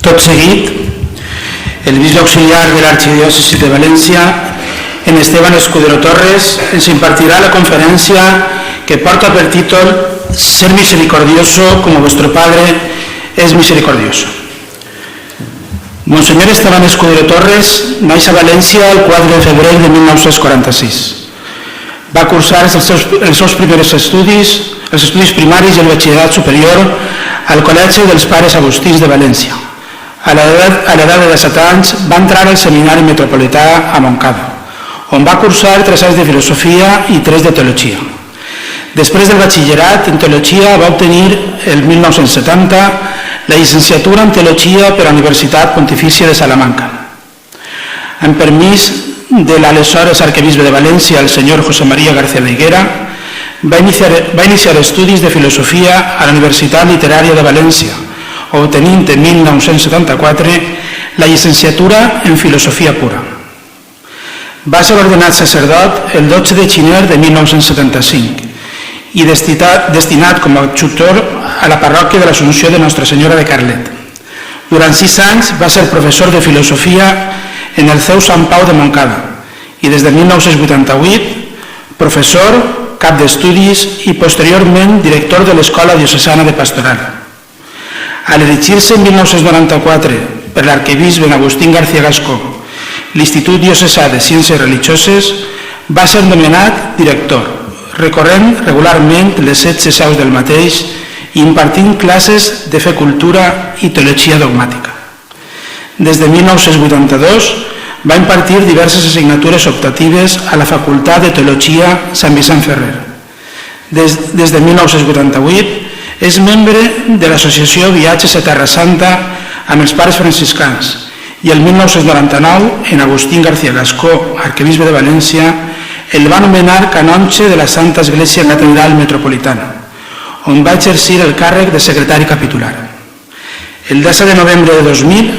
Tot seguit, el bisbe auxiliar de l'Arxidiòcesi de València, en Esteban Escudero Torres, ens impartirà la conferència que porta per títol Ser misericordioso como vuestro Padre es misericordioso. Monsenyor Esteban Escudero Torres naix a València el 4 de febrer de 1946. Va cursar els seus primers estudis, els estudis primaris i el batxillerat superior al Col·legi dels Pares Agustins de València. A l'edat de 17 anys va entrar al Seminari Metropolità a Montcada, on va cursar 3 anys de filosofia i 3 de teologia. Després del batxillerat en teologia va obtenir el 1970 la llicenciatura en teologia per a la Universitat Pontifícia de Salamanca. En permís de l'aleshores arquebisbe de València, el senyor José María García de Higuera, va iniciar estudis de filosofia a la Universitat Literària de València, obtenint en 1974 la llicenciatura en filosofia pura. Va ser ordenat sacerdot el 12 de gener de 1975 i destinat com a tutor a la parròquia de l'Assumpció de Nostra Senyora de Carlet. Durant 6 anys va ser professor de filosofia en el CEU Sant Pau de Montcada i des de 1988 professor, cap d'estudis i posteriorment director de l'Escola Diocesana de Pastoral. Al erigir-se en 1994 per l'arquebisbe Agustín García Gascó l'Institut Diocesà de Ciències Religioses, va ser nomenat director, recorrent regularment les 16 seus del mateix i impartint classes de fe cultura i teologia dogmàtica. Des de 1982 va impartir diverses assignatures optatives a la Facultat de Teologia Sant Vicent Ferrer. Des de 1988 és membre de l'Associació Viatges a Terra Santa amb els Pares Franciscans i el 1999, en Agustín García Gascó, arquebisbe de València, el va nomenar canonge de la Santa Església Catedral Metropolitana, on va exercir el càrrec de secretari capitular. El 10 de novembre de 2000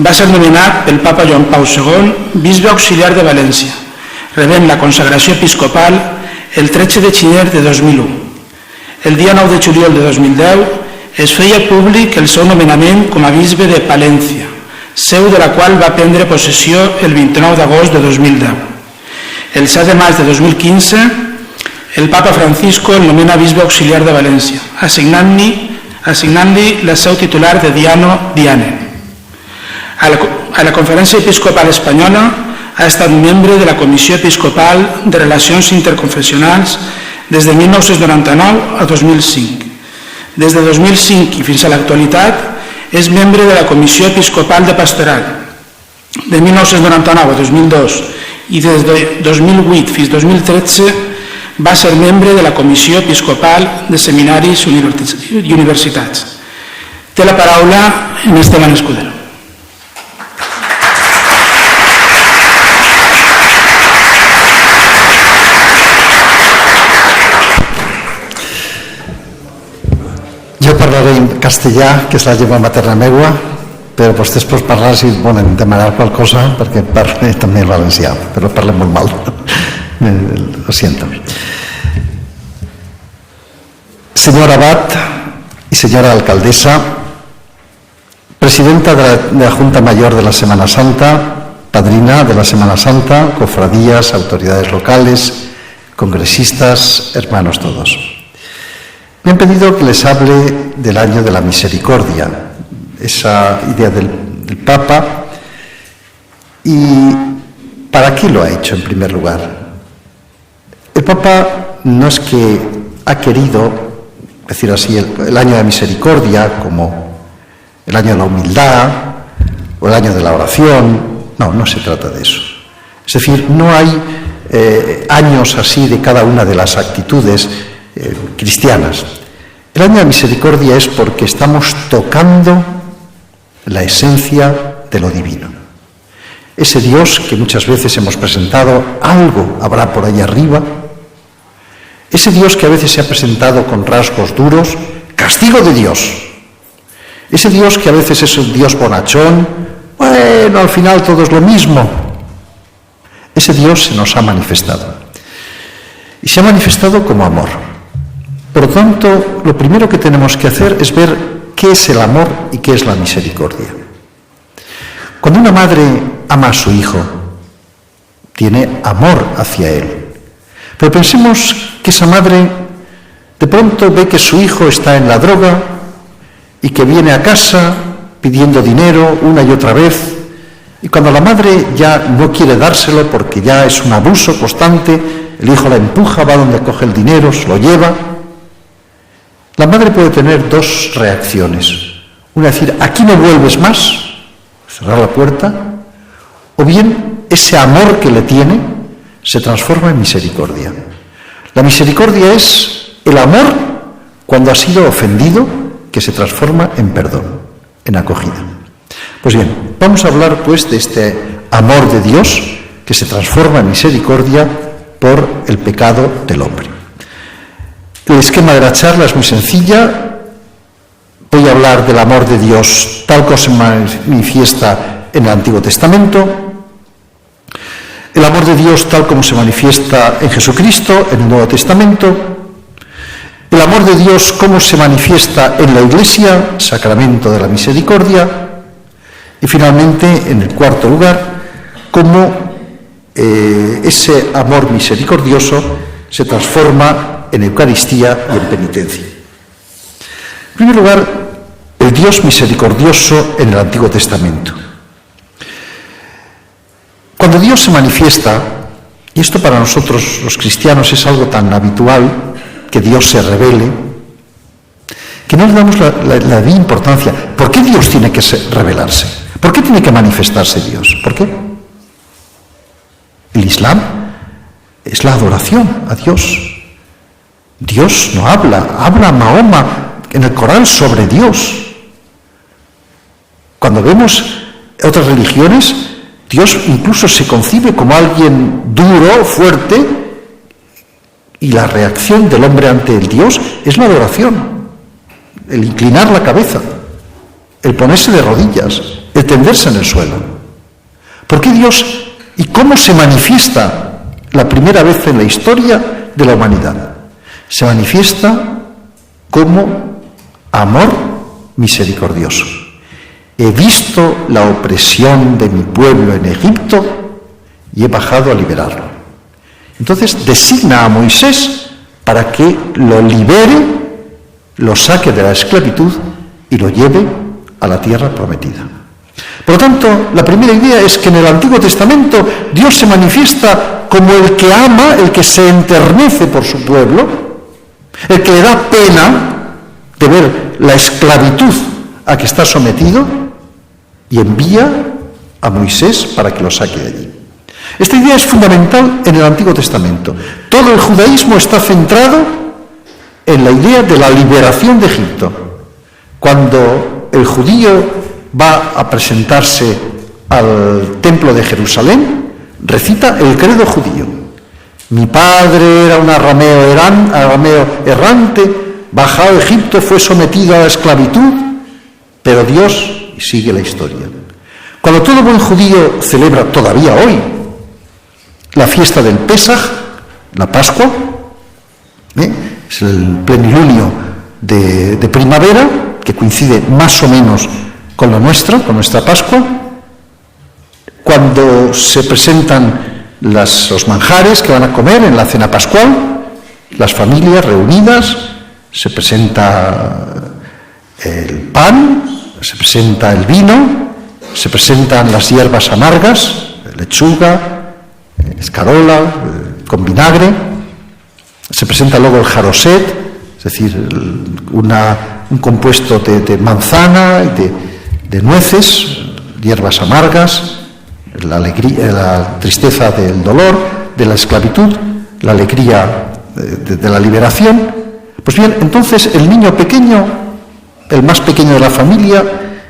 va ser nomenat pel Papa Joan Pau II bisbe auxiliar de València, rebent la consagració episcopal el 13 de gener de 2001. El dia 9 de juliol de 2010 es feia públic el seu nomenament com a bisbe de Palència, seu de la qual va prendre possessió el 29 d'agost de 2010. El 7 de maig de 2015, el Papa Francisco el nomena bisbe auxiliar de València, assignant-li la seu titular de Diano Diane. A la Conferència Episcopal Espanyola ha estat membre de la Comissió Episcopal de Relacions Interconfessionals des de 1999 a 2005. Des de 2005 i fins a l'actualitat és membre de la Comissió Episcopal de Pastoral. De 1999 a 2002 i des de 2008 fins a 2013 va ser membre de la Comissió Episcopal de Seminaris i Universitats. Té la paraula en Esteban Escudero. Jo parlaré en castellà, que és la llengua materna meua, però vostès poden parlar si volen demanar qualque cosa, perquè parlo també el valencià, però parlo molt mal. Lo siento. Señor Abad y señora alcaldesa, presidenta de la Junta Mayor de la Semana Santa, padrina de la Semana Santa, cofradías, autoridades locales, congresistas, hermanos todos. Me han pedido que les hable del año de la misericordia, esa idea del Papa, y ¿para qué lo ha hecho en primer lugar? El Papa no es que ha querido, decir así, el año de la misericordia como el año de la humildad o el año de la oración. No se trata de eso. Es decir, no hay años así de cada una de las actitudes cristianas. El año de la misericordia es porque estamos tocando la esencia de lo divino. Ese Dios que muchas veces hemos presentado, algo habrá por ahí arriba. Ese Dios que a veces se ha presentado con rasgos duros, castigo de Dios. Ese Dios que a veces es un Dios bonachón, bueno, al final todo es lo mismo. Ese Dios se nos ha manifestado. Y se ha manifestado como amor. Por lo tanto, lo primero que tenemos que hacer es ver qué es el amor y qué es la misericordia. Cuando una madre ama a su hijo, tiene amor hacia él. Pero pensemos que esa madre de pronto ve que su hijo está en la droga y que viene a casa pidiendo dinero una y otra vez, y cuando la madre ya no quiere dárselo porque ya es un abuso constante, el hijo la empuja, va donde coge el dinero, se lo lleva. La madre puede tener dos reacciones. Una, decir, aquí no vuelves más, cerrar la puerta, o bien ese amor que le tiene se transforma en misericordia. La misericordia es el amor cuando ha sido ofendido, que se transforma en perdón, en acogida. Pues bien, vamos a hablar pues de este amor de Dios que se transforma en misericordia por el pecado del hombre. El esquema de la charla es muy sencilla. Voy a hablar del amor de Dios tal como se manifiesta en el Antiguo Testamento, el amor de Dios tal como se manifiesta en Jesucristo, en el Nuevo Testamento, el amor de Dios cómo se manifiesta en la Iglesia, sacramento de la misericordia, y finalmente, en el cuarto lugar, cómo ese amor misericordioso se transforma en Eucaristía y en penitencia. En primer lugar, el Dios misericordioso en el Antiguo Testamento. Cuando Dios se manifiesta, y esto para nosotros los cristianos es algo tan habitual, que Dios se revele, que no le damos la importancia. ¿Por qué Dios tiene que revelarse? ¿Por qué tiene que manifestarse Dios? ¿Por qué? El Islam es la adoración a Dios. Dios no habla Mahoma en el Corán sobre Dios. Cuando vemos otras religiones, Dios incluso se concibe como alguien duro, fuerte, y la reacción del hombre ante el Dios es la adoración, el inclinar la cabeza, el ponerse de rodillas, el tenderse en el suelo. ¿Por qué Dios y cómo se manifiesta la primera vez en la historia de la humanidad? Se manifiesta como amor misericordioso. He visto la opresión de mi pueblo en Egipto y he bajado a liberarlo. Entonces designa a Moisés para que lo libere, lo saque de la esclavitud y lo lleve a la tierra prometida. Por lo tanto, la primera idea es que en el Antiguo Testamento Dios se manifiesta como el que ama, el que se enternece por su pueblo, el que le da pena de ver la esclavitud a que está sometido y envía a Moisés para que lo saque de allí. Esta idea es fundamental en el Antiguo Testamento. Todo el judaísmo está centrado en la idea de la liberación de Egipto. Cuando el judío va a presentarse al templo de Jerusalén, recita el credo judío. Mi padre era un arameo errante, bajado a Egipto, fue sometido a la esclavitud, pero Dios, y sigue la historia. Cuando todo buen judío celebra todavía hoy la fiesta del Pesaj, la Pascua, es el plenilunio de primavera, que coincide más o menos con la nuestra, con nuestra Pascua, cuando se presentan los manjares que van a comer en la cena pascual, las familias reunidas, se presenta el pan, se presenta el vino, se presentan las hierbas amargas, lechuga, escarola, con vinagre, se presenta luego el jaroset, es decir, un compuesto de manzana y de nueces, hierbas amargas, la alegría, la tristeza del dolor, de la esclavitud, la alegría de la liberación. Pues bien, entonces el niño pequeño, el más pequeño de la familia,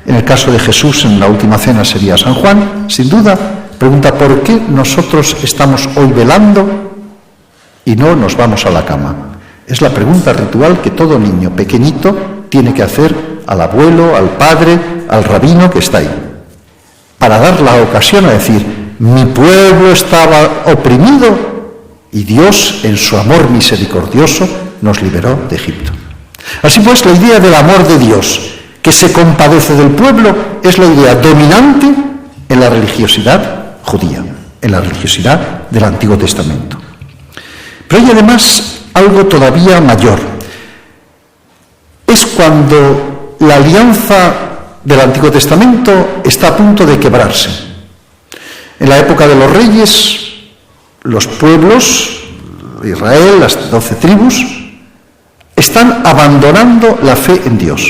en el caso de Jesús en la última cena sería San Juan, sin duda, pregunta ¿por qué nosotros estamos hoy velando y no nos vamos a la cama? Es la pregunta ritual que todo niño pequeñito tiene que hacer al abuelo, al padre, al rabino que está ahí, para dar la ocasión a decir, mi pueblo estaba oprimido y Dios, en su amor misericordioso, nos liberó de Egipto. Así pues, la idea del amor de Dios, que se compadece del pueblo, es la idea dominante en la religiosidad judía, en la religiosidad del Antiguo Testamento. Pero hay además algo todavía mayor. Es cuando la alianza del Antiguo Testamento está a punto de quebrarse. En la época de los reyes, los pueblos de Israel, las 12 tribus, están abandonando la fe en Dios.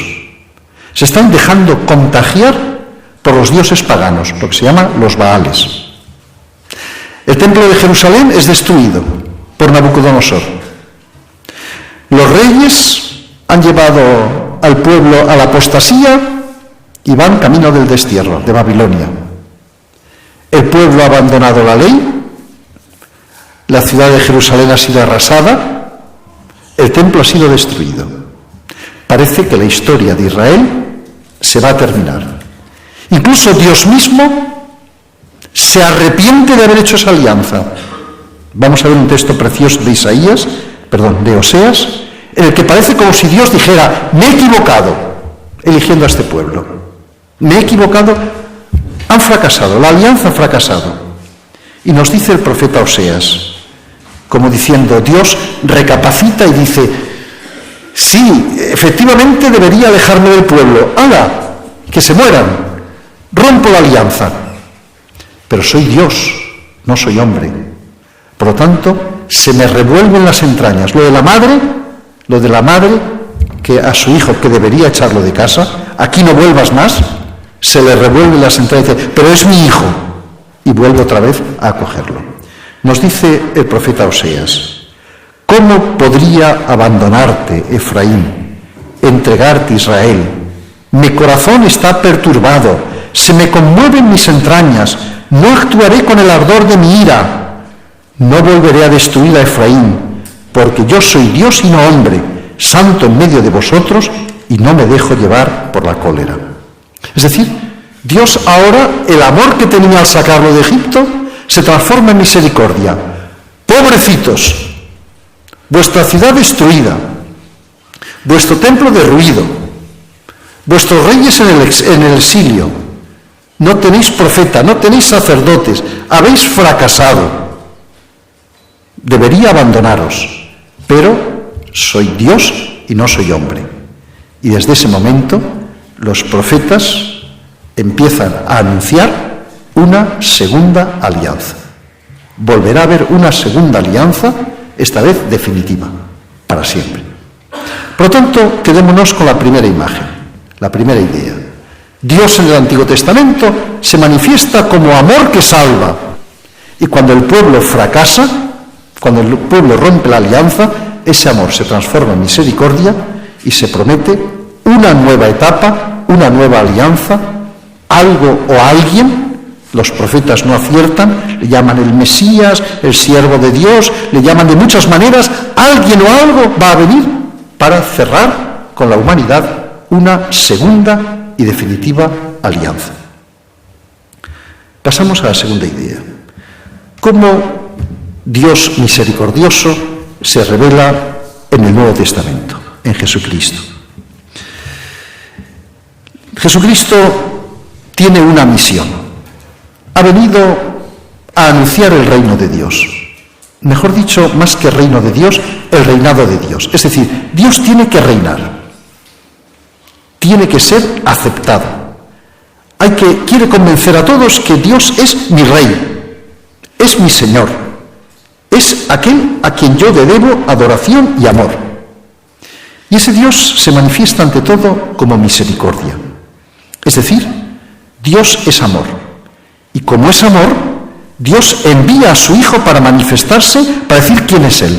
Se están dejando contagiar por los dioses paganos, lo que se llama los Baales. El templo de Jerusalén es destruido por Nabucodonosor. Los reyes han llevado al pueblo a la apostasía y van camino del destierro, de Babilonia. El pueblo ha abandonado la ley, la ciudad de Jerusalén ha sido arrasada, el templo ha sido destruido. Parece que la historia de Israel se va a terminar. Incluso Dios mismo se arrepiente de haber hecho esa alianza. Vamos a ver un texto precioso de Oseas, en el que parece como si Dios dijera: me he equivocado eligiendo a este pueblo. Me he equivocado, han fracasado, la alianza ha fracasado. Y nos dice el profeta Oseas, como diciendo, Dios recapacita y dice: sí, efectivamente debería alejarme del pueblo, ¡hala! Que se mueran, rompo la alianza. Pero soy Dios, no soy hombre. Por lo tanto, se me revuelven las entrañas. Lo de la madre que a su hijo, que debería echarlo de casa, aquí no vuelvas más, se le revuelven las entrañas y dice: pero es mi hijo. Y vuelve otra vez a acogerlo. Nos dice el profeta Oseas: ¿cómo podría abandonarte, Efraín, entregarte, Israel? Mi corazón está perturbado, se me conmueven mis entrañas, no actuaré con el ardor de mi ira, no volveré a destruir a Efraín, porque yo soy Dios y no hombre, santo en medio de vosotros, y no me dejo llevar por la cólera. Es decir, Dios ahora, el amor que tenía al sacarlo de Egipto, se transforma en misericordia. Pobrecitos, vuestra ciudad destruida, vuestro templo derruido, vuestros reyes en el exilio, no tenéis profeta, no tenéis sacerdotes, habéis fracasado. Debería abandonaros, pero soy Dios y no soy hombre. Y desde ese momento los profetas empiezan a anunciar una segunda alianza. Volverá a haber una segunda alianza, esta vez definitiva, para siempre. Por lo tanto, quedémonos con la primera imagen, la primera idea. Dios en el Antiguo Testamento se manifiesta como amor que salva. Y cuando el pueblo fracasa, cuando el pueblo rompe la alianza, ese amor se transforma en misericordia y se promete una nueva etapa, una nueva alianza, algo o alguien. Los profetas no aciertan, le llaman el Mesías, el siervo de Dios, le llaman de muchas maneras. Alguien o algo va a venir para cerrar con la humanidad una segunda y definitiva alianza. Pasamos a la segunda idea. ¿Cómo Dios misericordioso se revela en el Nuevo Testamento, en Jesucristo? Jesucristo tiene una misión. Ha venido a anunciar el reino de Dios. Mejor dicho, más que reino de Dios, el reinado de Dios. Es decir, Dios tiene que reinar. Tiene que ser aceptado. Quiere convencer a todos que Dios es mi rey, es mi Señor, es aquel a quien yo le debo adoración y amor. Y ese Dios se manifiesta ante todo como misericordia. Es decir, Dios es amor. Y como es amor, Dios envía a su Hijo para manifestarse, para decir quién es Él.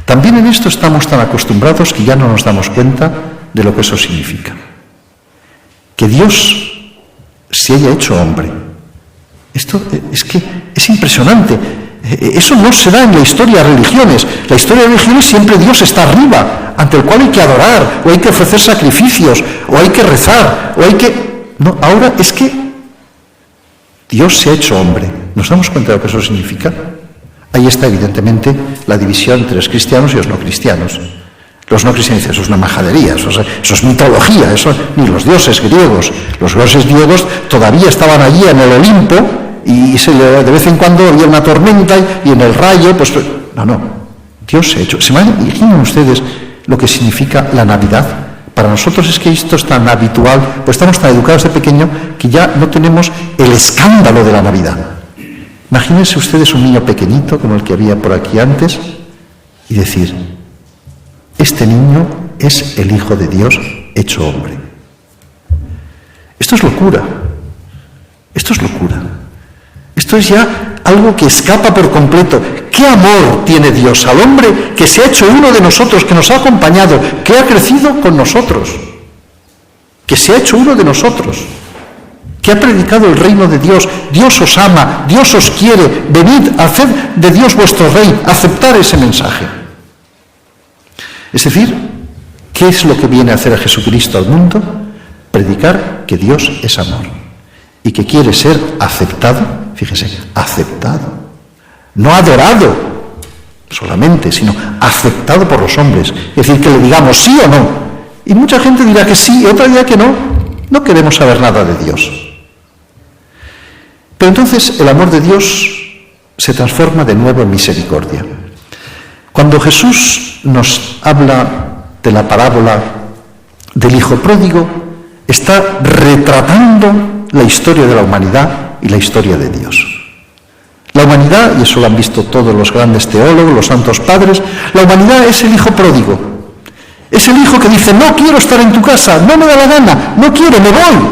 También en esto estamos tan acostumbrados que ya no nos damos cuenta de lo que eso significa. Que Dios se haya hecho hombre. Esto es impresionante. Eso no se da en la historia de religiones. La historia de religiones siempre Dios está arriba, ante el cual hay que adorar, o hay que ofrecer sacrificios, o hay que rezar, o hay que... No, ahora es que Dios se ha hecho hombre. ¿Nos damos cuenta de lo que eso significa? Ahí está evidentemente la división entre los cristianos y los no cristianos. Los no cristianos dicen, eso es una majadería, eso es mitología, eso ni los dioses griegos. Los dioses griegos todavía estaban allí en el Olimpo y de vez en cuando había una tormenta y en el rayo, pues no, Dios se ha hecho. ¿Se imaginan ustedes lo que significa la Navidad? Para nosotros es que esto es tan habitual, pues estamos tan educados de pequeño que ya no tenemos el escándalo de la Navidad. Imagínense ustedes un niño pequeñito como el que había por aquí antes y decir, este niño es el Hijo de Dios hecho hombre. Esto es locura. Esto es locura. Esto es ya algo que escapa por completo. ¿Qué amor tiene Dios al hombre que se ha hecho uno de nosotros, que nos ha acompañado, que ha crecido con nosotros, que se ha hecho uno de nosotros, que ha predicado el reino de Dios? Dios os ama, Dios os quiere, venid, haced de Dios vuestro rey, aceptar ese mensaje. Es decir, ¿qué es lo que viene a hacer a Jesucristo al mundo? Predicar que Dios es amor y que quiere ser aceptado, fíjese, aceptado. No adorado solamente, sino aceptado por los hombres. Es decir, que le digamos sí o no. Y mucha gente dirá que sí y otra dirá que no. No queremos saber nada de Dios. Pero entonces el amor de Dios se transforma de nuevo en misericordia. Cuando Jesús nos habla de la parábola del Hijo Pródigo, está retratando la historia de la humanidad y la historia de Dios. La humanidad, y eso lo han visto todos los grandes teólogos, los santos padres, la humanidad es el Hijo Pródigo. Es el hijo que dice, no quiero estar en tu casa, no me da la gana, no quiero, me voy.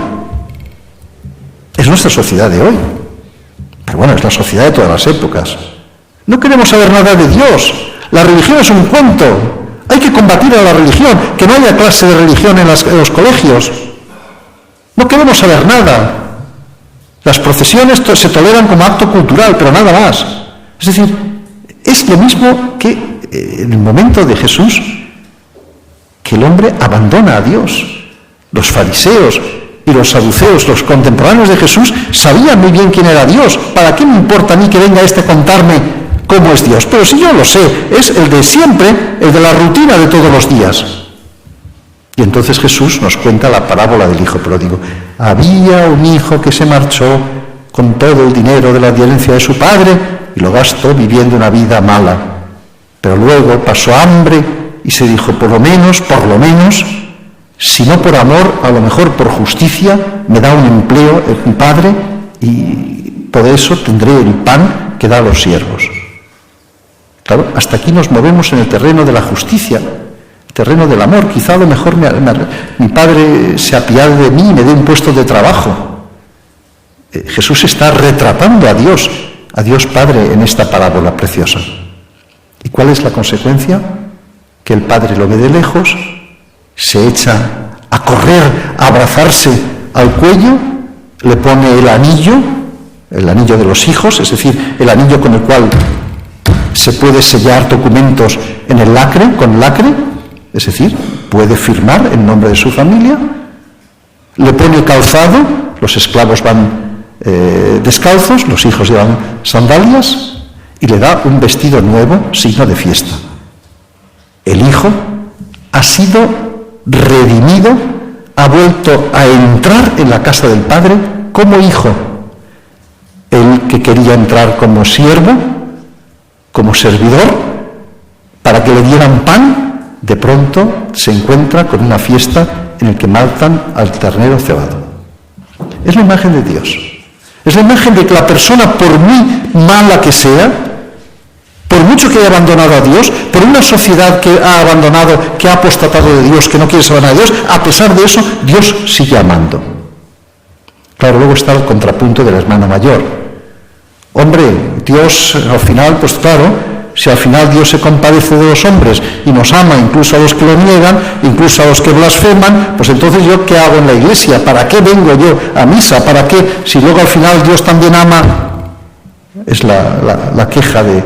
Es nuestra sociedad de hoy. Pero bueno, es la sociedad de todas las épocas. No queremos saber nada de Dios. La religión es un cuento. Hay que combatir a la religión, que no haya clase de religión en los colegios. No queremos saber nada. Las procesiones se toleran como acto cultural, pero nada más. Es decir, es lo mismo que en el momento de Jesús, que el hombre abandona a Dios. Los fariseos y los saduceos, los contemporáneos de Jesús, sabían muy bien quién era Dios. ¿Para qué me importa a mí que venga este a contarme cómo es Dios? Pero si yo lo sé, es el de siempre, el de la rutina de todos los días. Y entonces Jesús nos cuenta la parábola del Hijo Pródigo. Había un hijo que se marchó con todo el dinero de la herencia de su padre y lo gastó viviendo una vida mala. Pero luego pasó hambre y se dijo, por lo menos, si no por amor, a lo mejor por justicia, me da un empleo mi padre y por eso tendré el pan que da a los siervos. Claro, hasta aquí nos movemos en el terreno de la justicia, el terreno del amor. Quizá a lo mejor mi padre se apiade de mí y me dé un puesto de trabajo. Jesús está retratando a Dios Padre en esta parábola preciosa. ¿Y cuál es la consecuencia? Que el padre lo ve de lejos, se echa a correr, a abrazarse al cuello, le pone el anillo de los hijos, es decir, el anillo con el cual se puede sellar documentos en el lacre, con lacre, es decir, puede firmar en nombre de su familia, le pone calzado, los esclavos van descalzos, los hijos llevan sandalias, y le da un vestido nuevo, signo de fiesta. El hijo ha sido redimido, ha vuelto a entrar en la casa del Padre como hijo. Él que quería entrar como siervo, como servidor, para que le dieran pan, de pronto se encuentra con una fiesta en la que matan al ternero cebado. Es la imagen de Dios. Es la imagen de que la persona, por muy mala que sea, por mucho que haya abandonado a Dios, por una sociedad que ha abandonado, que ha apostatado de Dios, que no quiere saber nada de Dios, a pesar de eso, Dios sigue amando. Claro, luego está el contrapunto del hermano mayor. Hombre, Dios al final, pues claro, si al final Dios se compadece de los hombres y nos ama incluso a los que lo niegan, incluso a los que blasfeman, pues entonces ¿yo qué hago en la iglesia? ¿Para qué vengo yo a misa? ¿Para qué? Si luego al final Dios también ama. Es la queja de,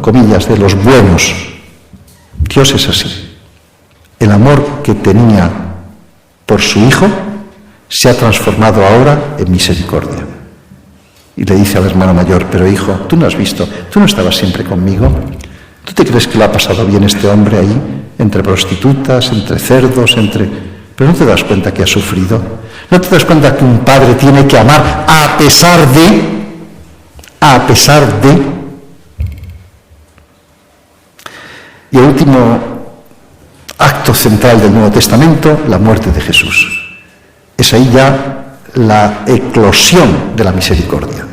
comillas, de los buenos. Dios es así. El amor que tenía por su Hijo se ha transformado ahora en misericordia. Y le dice al hermano mayor, pero hijo, tú no has visto, tú no estabas siempre conmigo, ¿tú te crees que lo ha pasado bien este hombre ahí? entre prostitutas, entre cerdos, Pero no te das cuenta que ha sufrido. No te das cuenta que un padre tiene que amar a pesar de... Y el último acto central del Nuevo Testamento, la muerte de Jesús. Es ahí ya la eclosión de la misericordia.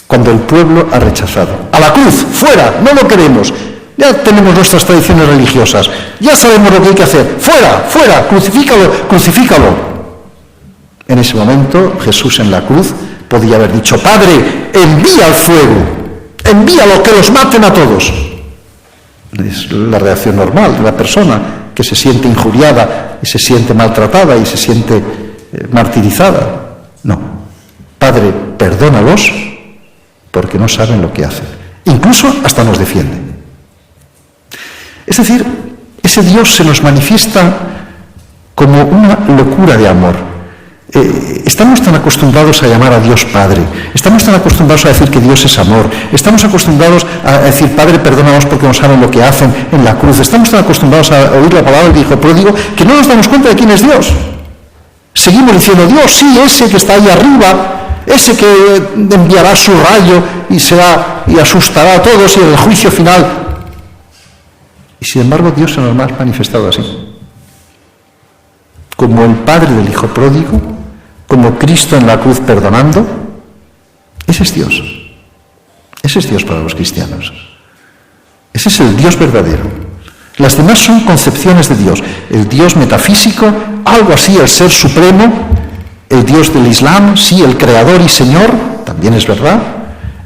Cuando el pueblo ha rechazado. ¡A la cruz! ¡Fuera! ¡No lo queremos! Ya tenemos nuestras tradiciones religiosas. Ya sabemos lo que hay que hacer. ¡Fuera! ¡Fuera! ¡Crucifícalo! ¡Crucifícalo! En ese momento, Jesús en la cruz podía haber dicho: Padre, envía el fuego. Envíalo, que los maten a todos. Es la reacción normal de la persona que se siente injuriada y se siente maltratada y se siente martirizada. No. Padre, perdónalos porque no saben lo que hacen. Incluso hasta nos defienden. Es decir, ese Dios se nos manifiesta como una locura de amor. Estamos tan acostumbrados a llamar a Dios Padre, estamos tan acostumbrados a decir que Dios es amor, estamos acostumbrados a decir: Padre, perdónanos porque no saben lo que hacen en la cruz. Estamos tan acostumbrados a oír la palabra del Hijo Pródigo que no nos damos cuenta de quién es Dios. Seguimos diciendo: Dios, sí, ese que está ahí arriba, ese que enviará su rayo y asustará a todos y en el juicio final. Y sin embargo Dios se nos ha manifestado así, como el Padre del Hijo Pródigo, como Cristo en la cruz perdonando. Ese es Dios. Ese es Dios para los cristianos. Ese es el Dios verdadero. Las demás son concepciones de Dios. El Dios metafísico, algo así, el Ser Supremo. El Dios del Islam, sí, el Creador y Señor, también es verdad.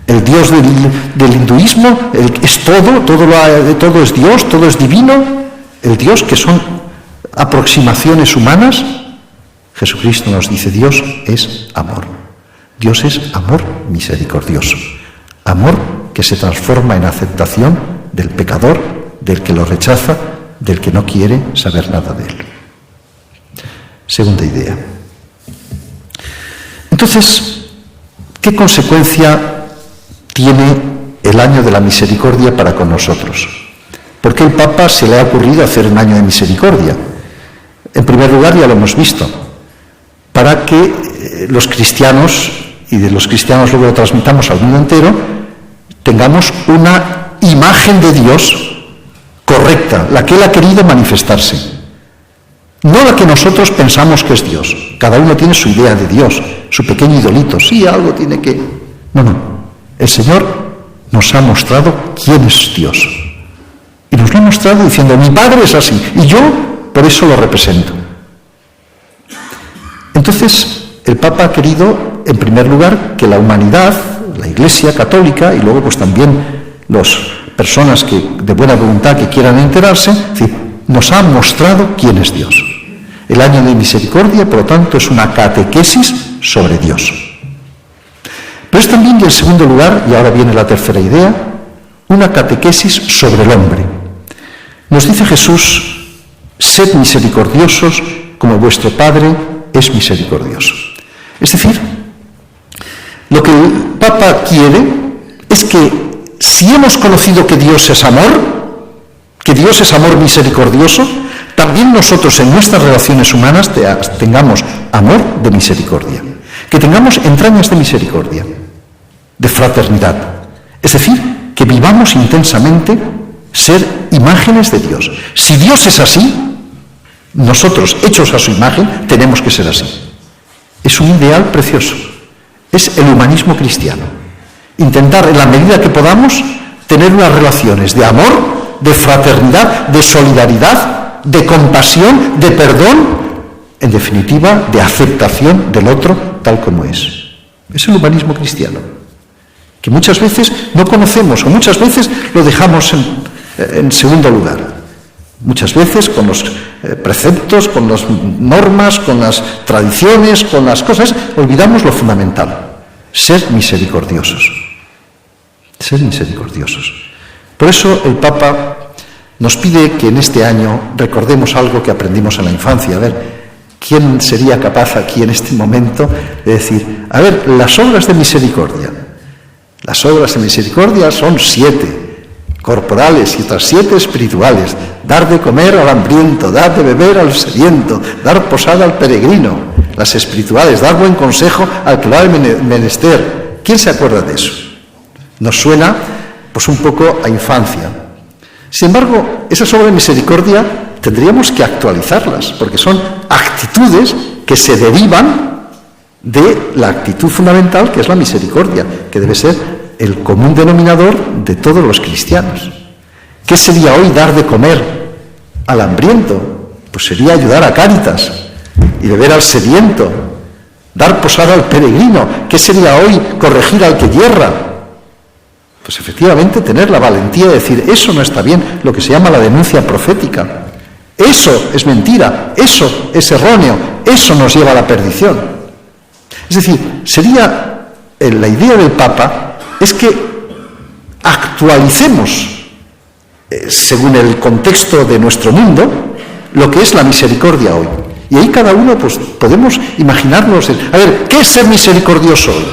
El Dios del hinduismo, es todo es Dios, todo es divino. El Dios que son aproximaciones humanas. Jesucristo nos dice: Dios es amor. Dios es amor misericordioso. Amor que se transforma en aceptación del pecador, del que lo rechaza, del que no quiere saber nada de él. Segunda idea. Entonces, ¿qué consecuencia tiene el año de la misericordia para con nosotros? ¿Por qué el Papa se le ha ocurrido hacer un año de misericordia? En primer lugar, ya lo hemos visto, para que los cristianos, y de los cristianos luego lo transmitamos al mundo entero, tengamos una imagen de Dios correcta, la que Él ha querido manifestarse. No la que nosotros pensamos que es Dios. Cada uno tiene su idea de Dios, su pequeño idolito. Sí, algo tiene que... No. El Señor nos ha mostrado quién es Dios. Y nos lo ha mostrado diciendo: mi Padre es así, y yo por eso lo represento. Entonces, el Papa ha querido, en primer lugar, que la humanidad, la Iglesia católica, y luego pues también las personas que de buena voluntad que quieran enterarse, es decir, nos ha mostrado quién es Dios. El año de misericordia, por lo tanto, es una catequesis sobre Dios. Pero es también, y en segundo lugar, y ahora viene la tercera idea, una catequesis sobre el hombre. Nos dice Jesús: sed misericordiosos como vuestro Padre es misericordioso. Es decir, lo que el Papa quiere es que si hemos conocido que Dios es amor misericordioso, también nosotros en nuestras relaciones humanas tengamos amor de misericordia, que tengamos entrañas de misericordia, de fraternidad. Es decir, que vivamos intensamente ser imágenes de Dios. Si Dios es así, nosotros, hechos a su imagen, tenemos que ser así. Es un ideal precioso. Es el humanismo cristiano. Intentar, en la medida que podamos, tener unas relaciones de amor, de fraternidad, de solidaridad, de compasión, de perdón, en definitiva, de aceptación del otro tal como es. Es el humanismo cristiano, que muchas veces no conocemos o muchas veces lo dejamos en segundo lugar. Muchas veces con los preceptos, con las normas, con las tradiciones, con las cosas, olvidamos lo fundamental: ser misericordiosos. Ser misericordiosos. Por eso el Papa nos pide que en este año recordemos algo que aprendimos en la infancia. A ver, ¿quién sería capaz aquí en este momento de decir: a ver, las obras de misericordia? Las obras de misericordia son 7. corporales y otras 7 espirituales. Dar de comer al hambriento, dar de beber al sediento, dar posada al peregrino. Las espirituales, dar buen consejo al que lo ha menester. ¿Quién se acuerda de eso? Nos suena pues un poco a infancia. Sin embargo, esas obras de misericordia tendríamos que actualizarlas, porque son actitudes que se derivan de la actitud fundamental que es la misericordia, que debe ser el común denominador de todos los cristianos. ¿Qué sería hoy dar de comer al hambriento? Pues sería ayudar a Cáritas y beber al sediento, dar posada al peregrino. ¿Qué sería hoy corregir al que yerra? Pues efectivamente tener la valentía de decir, eso no está bien, lo que se llama la denuncia profética. Eso es mentira, eso es erróneo, eso nos lleva a la perdición. Es decir, sería la idea del Papa es que actualicemos, según el contexto de nuestro mundo, lo que es la misericordia hoy. Y ahí cada uno pues podemos imaginarnos, a ver, ¿qué es ser misericordioso hoy?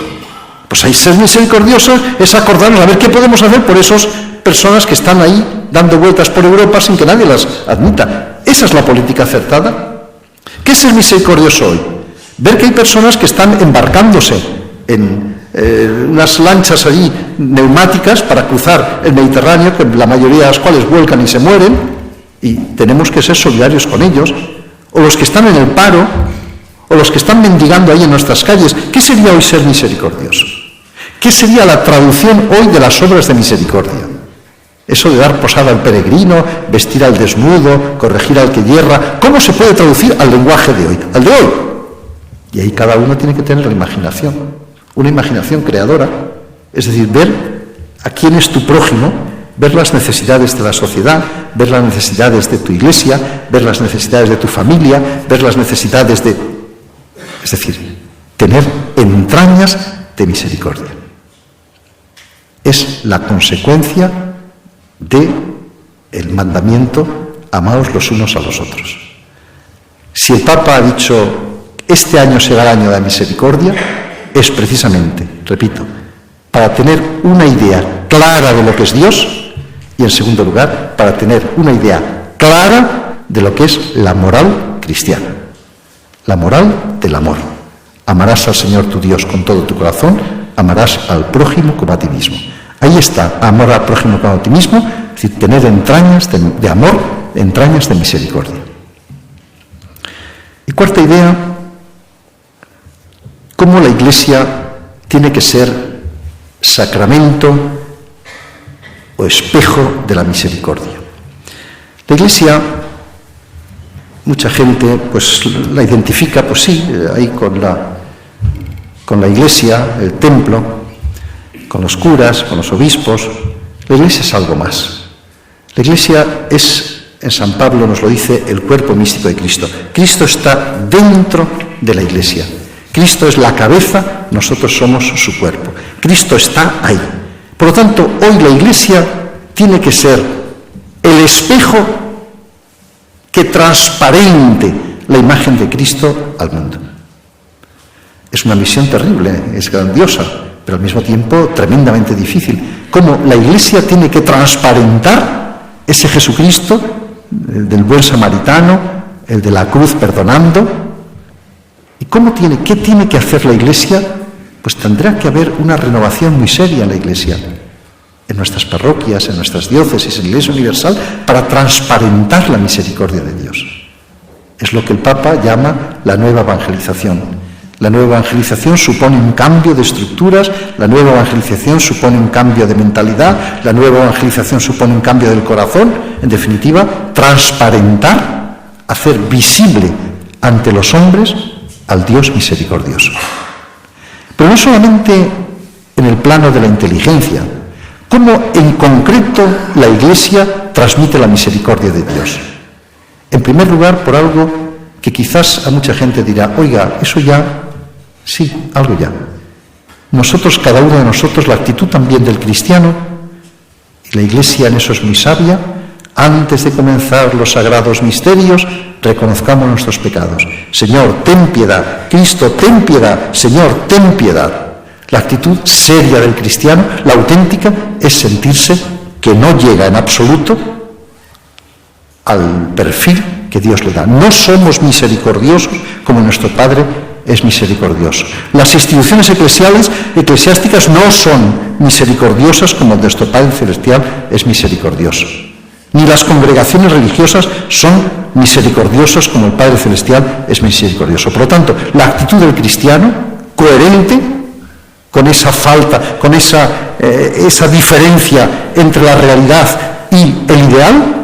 Pues ahí ser misericordioso es acordarnos a ver qué podemos hacer por esas personas que están ahí dando vueltas por Europa sin que nadie las admita. ¿Esa es la política acertada? ¿Qué es ser misericordioso hoy? Ver que hay personas que están embarcándose en unas lanchas allí neumáticas para cruzar el Mediterráneo, que la mayoría de las cuales vuelcan y se mueren, y tenemos que ser solidarios con ellos, o los que están en el paro, o los que están mendigando ahí en nuestras calles. ¿Qué sería hoy ser misericordioso? ¿Qué sería la traducción hoy de las obras de misericordia? Eso de dar posada al peregrino, vestir al desnudo, corregir al que yerra, ¿cómo se puede traducir al lenguaje de hoy? Al de hoy. Y ahí cada uno tiene que tener la imaginación, una imaginación creadora, es decir, ver a quién es tu prójimo, ver las necesidades de la sociedad, ver las necesidades de tu iglesia, ver las necesidades de tu familia, ver las necesidades de... Es decir, tener entrañas de misericordia. Es la consecuencia del mandamiento, amaos los unos a los otros. Si el Papa ha dicho, este año será el año de la misericordia, es precisamente, repito, para tener una idea clara de lo que es Dios y, en segundo lugar, para tener una idea clara de lo que es la moral cristiana, la moral del amor. Amarás al Señor tu Dios con todo tu corazón, amarás al prójimo como a ti mismo. Ahí está, amor al prójimo como a ti mismo, es decir, tener entrañas de amor, entrañas de misericordia. Y cuarta idea, cómo la Iglesia tiene que ser sacramento o espejo de la misericordia. La Iglesia, mucha gente pues la identifica, pues sí, ahí con la Iglesia, el templo, con los curas, con los obispos. La Iglesia es algo más. La Iglesia es, en San Pablo nos lo dice, el cuerpo místico de Cristo. Cristo está dentro de la Iglesia. Cristo es la cabeza, nosotros somos su cuerpo. Cristo está ahí. Por lo tanto, hoy la Iglesia tiene que ser el espejo que transparente la imagen de Cristo al mundo. Es una misión terrible, es grandiosa, pero al mismo tiempo tremendamente difícil. Cómo la Iglesia tiene que transparentar ese Jesucristo del buen samaritano, el de la cruz perdonando. ¿Y qué tiene que hacer la Iglesia? Pues tendrá que haber una renovación muy seria en la Iglesia, en nuestras parroquias, en nuestras diócesis, en la Iglesia Universal, para transparentar la misericordia de Dios. Es lo que el Papa llama la nueva evangelización. La nueva evangelización supone un cambio de estructuras, la nueva evangelización supone un cambio de mentalidad, la nueva evangelización supone un cambio del corazón. En definitiva, transparentar, hacer visible ante los hombres al Dios misericordioso. Pero no solamente en el plano de la inteligencia, cómo en concreto la Iglesia transmite la misericordia de Dios. En primer lugar, por algo que quizás a mucha gente dirá, oiga, eso ya... Sí, algo ya. Nosotros, cada uno de nosotros, la actitud también del cristiano, y la Iglesia en eso es muy sabia, antes de comenzar los sagrados misterios, reconozcamos nuestros pecados. Señor, ten piedad. Cristo, ten piedad. Señor, ten piedad. La actitud seria del cristiano, la auténtica, es sentirse que no llega en absoluto al perfil que Dios le da. No somos misericordiosos como nuestro Padre es misericordioso. Las instituciones eclesiásticas no son misericordiosas como nuestro Padre Celestial es misericordioso. Ni las congregaciones religiosas son misericordiosas como el Padre Celestial es misericordioso. Por lo tanto, la actitud del cristiano, coherente con esa falta, con esa diferencia entre la realidad y el ideal,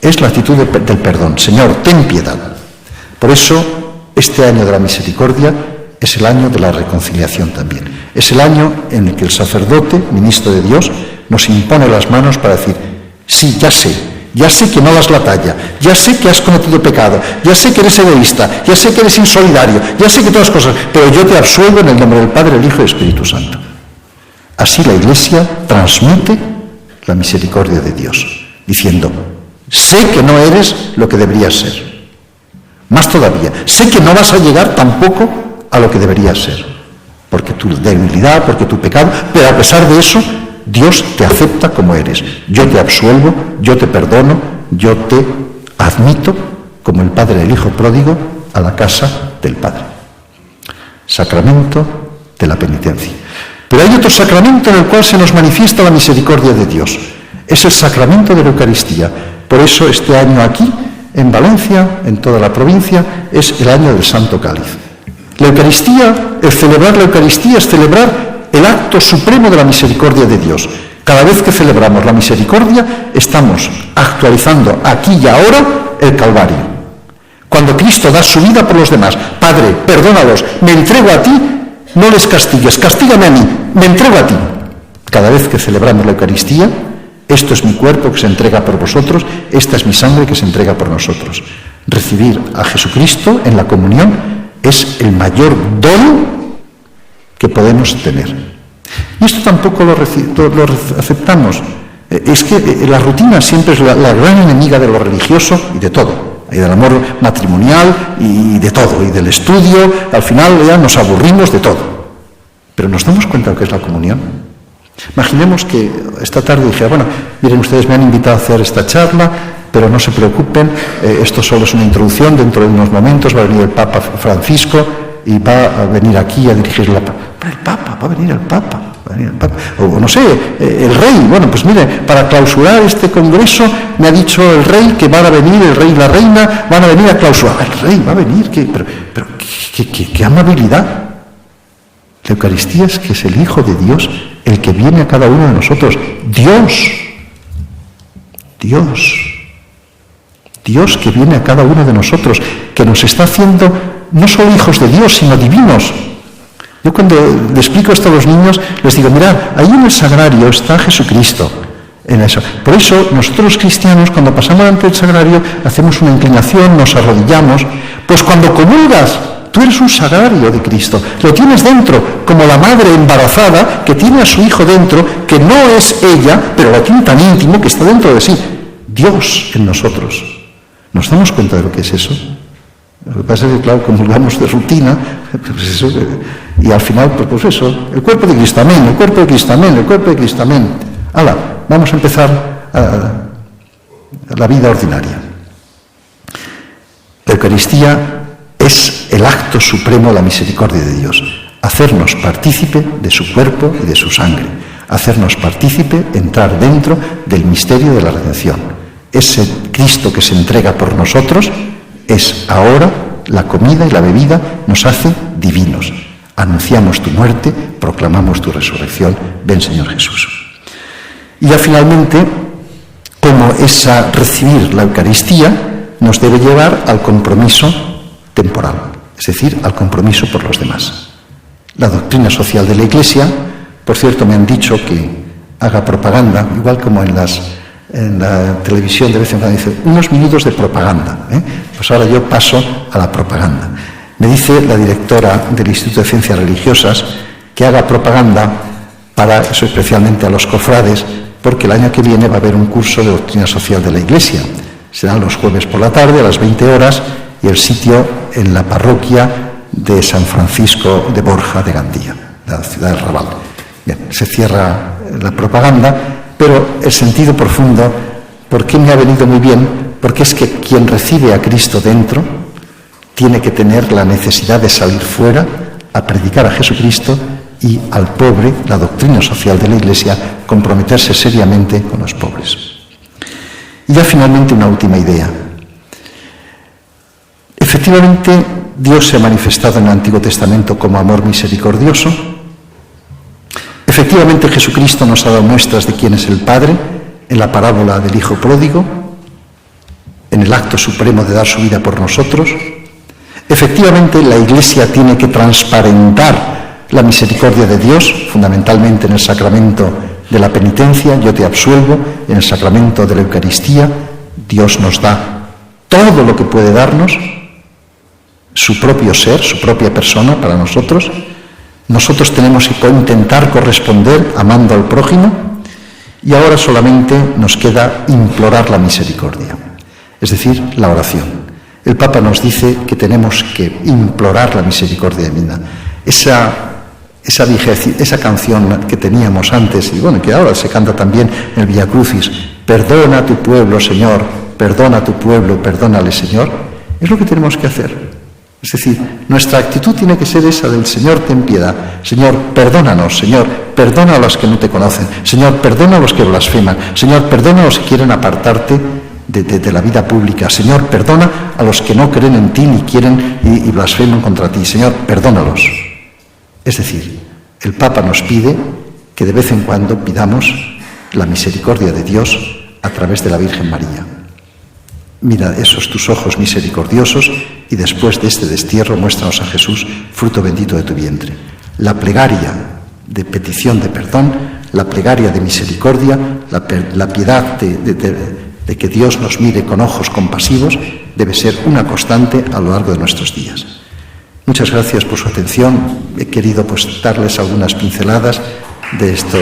es la actitud del perdón. Señor, ten piedad. Por eso, este año de la misericordia es el año de la reconciliación también. Es el año en el que el sacerdote, ministro de Dios, nos impone las manos para decir, sí, ya sé que no das la talla, ya sé que has cometido pecado, ya sé que eres egoísta, ya sé que eres insolidario, ya sé que todas las cosas, pero yo te absuelvo en el nombre del Padre, el Hijo y el Espíritu Santo. Así la Iglesia transmite la misericordia de Dios, diciendo, sé que no eres lo que deberías ser. Más todavía, sé que no vas a llegar tampoco a lo que deberías ser, porque tu debilidad, porque tu pecado, pero a pesar de eso, Dios te acepta como eres. Yo te absuelvo, yo te perdono, yo te admito como el Padre del Hijo pródigo a la casa del Padre. Sacramento de la penitencia. Pero hay otro sacramento en el cual se nos manifiesta la misericordia de Dios. Es el sacramento de la Eucaristía. Por eso este año aquí, en Valencia, en toda la provincia, es el año del Santo Cáliz. La Eucaristía, el celebrar la Eucaristía es celebrar el acto supremo de la misericordia de Dios. Cada vez que celebramos la misericordia, estamos actualizando aquí y ahora el Calvario. Cuando Cristo da su vida por los demás, Padre, perdónalos, me entrego a ti, no les castigues, castígame a mí, me entrego a ti. Cada vez que celebramos la Eucaristía, esto es mi cuerpo que se entrega por vosotros, esta es mi sangre que se entrega por nosotros. Recibir a Jesucristo en la comunión es el mayor don que podemos tener. Y esto tampoco lo aceptamos. Es que la rutina siempre es la gran enemiga de lo religioso y de todo. Y del amor matrimonial y de todo, y del estudio. Al final ya nos aburrimos de todo. Pero nos damos cuenta de lo que es la comunión. Imaginemos que esta tarde dije, bueno, miren, ustedes me han invitado a hacer esta charla, pero no se preocupen, esto solo es una introducción, dentro de unos momentos va a venir el Papa Francisco y va a venir aquí a dirigir la... va a venir el Papa. O no sé, el rey, bueno, pues mire, para clausurar este congreso me ha dicho el rey que van a venir, el rey y la reina van a venir a clausurar. El rey va a venir, pero qué amabilidad. La Eucaristía es que es el Hijo de Dios el que viene a cada uno de nosotros. Dios que viene a cada uno de nosotros, que nos está haciendo no solo hijos de Dios, sino divinos. Yo cuando le explico esto a los niños, les digo, mirad, ahí en el sagrario está Jesucristo. En eso. Por eso nosotros los cristianos, cuando pasamos ante el sagrario, hacemos una inclinación, nos arrodillamos. Pues cuando comulgas, tú eres un sagrario de Cristo, lo tienes dentro, como la madre embarazada que tiene a su hijo dentro, que no es ella, pero lo tiene tan íntimo que está dentro de sí. Dios en nosotros. ¿Nos damos cuenta de lo que es eso? Lo que pasa es que, claro, comulgamos de rutina, pues eso, y al final, pues eso, el cuerpo de Cristo, amén, el cuerpo de Cristo, amén, el cuerpo de Cristo, amén. ¡Hala! Vamos a empezar la vida ordinaria. La Eucaristía es el acto supremo de la misericordia de Dios, hacernos partícipe de su cuerpo y de su sangre, hacernos partícipe, entrar dentro del misterio de la redención. Ese Cristo que se entrega por nosotros es ahora la comida y la bebida, nos hace divinos. Anunciamos tu muerte, proclamamos tu resurrección. Ven, Señor Jesús. Y ya finalmente, como esa recibir la Eucaristía nos debe llevar al compromiso temporal, es decir, al compromiso por los demás. La doctrina social de la Iglesia, por cierto, me han dicho que haga propaganda, igual como en la televisión de vez en cuando dice, unos minutos de propaganda. Pues ahora yo paso a la propaganda. Me dice la directora del Instituto de Ciencias Religiosas que haga propaganda para eso, especialmente a los cofrades, porque el año que viene va a haber un curso de doctrina social de la Iglesia. Serán los jueves por la tarde a las 20 horas y el sitio en la parroquia de San Francisco de Borja de Gandía, la ciudad del Raval. Bien, se cierra la propaganda pero el sentido profundo, ¿por qué me ha venido muy bien? Porque es que quien recibe a Cristo dentro tiene que tener la necesidad de salir fuera a predicar a Jesucristo y al pobre, la doctrina social de la Iglesia, comprometerse seriamente con los pobres. Y ya finalmente una última idea. Efectivamente, Dios se ha manifestado en el Antiguo Testamento como amor misericordioso. Efectivamente, Jesucristo nos ha dado muestras de quién es el Padre en la parábola del Hijo Pródigo, en el acto supremo de dar su vida por nosotros. Efectivamente, la Iglesia tiene que transparentar la misericordia de Dios, fundamentalmente en el sacramento de la penitencia, yo te absuelvo, en el sacramento de la Eucaristía. Dios nos da todo lo que puede darnos, su propio ser, su propia persona para nosotros. Nosotros tenemos que intentar corresponder amando al prójimo, y ahora solamente nos queda implorar la misericordia, es decir, la oración. El Papa nos dice que tenemos que implorar la misericordia divina. Esa canción que teníamos antes, y bueno, que ahora se canta también en el Via Crucis, perdona a tu pueblo, Señor, perdona a tu pueblo, perdónale, Señor, es lo que tenemos que hacer. Es decir, nuestra actitud tiene que ser esa del Señor, ten piedad. Señor, perdónanos. Señor, perdona a los que no te conocen. Señor, perdona a los que blasfeman. Señor, perdona a los que quieren apartarte de la vida pública. Señor, perdona a los que no creen en ti ni quieren y blasfeman contra ti. Señor, perdónalos. Es decir, el Papa nos pide que de vez en cuando pidamos la misericordia de Dios a través de la Virgen María. Mira esos tus ojos misericordiosos y después de este destierro muéstranos a Jesús, fruto bendito de tu vientre. La plegaria de petición de perdón, la plegaria de misericordia, la piedad de que Dios nos mire con ojos compasivos debe ser una constante a lo largo de nuestros días. Muchas gracias por su atención. He querido darles algunas pinceladas de esto.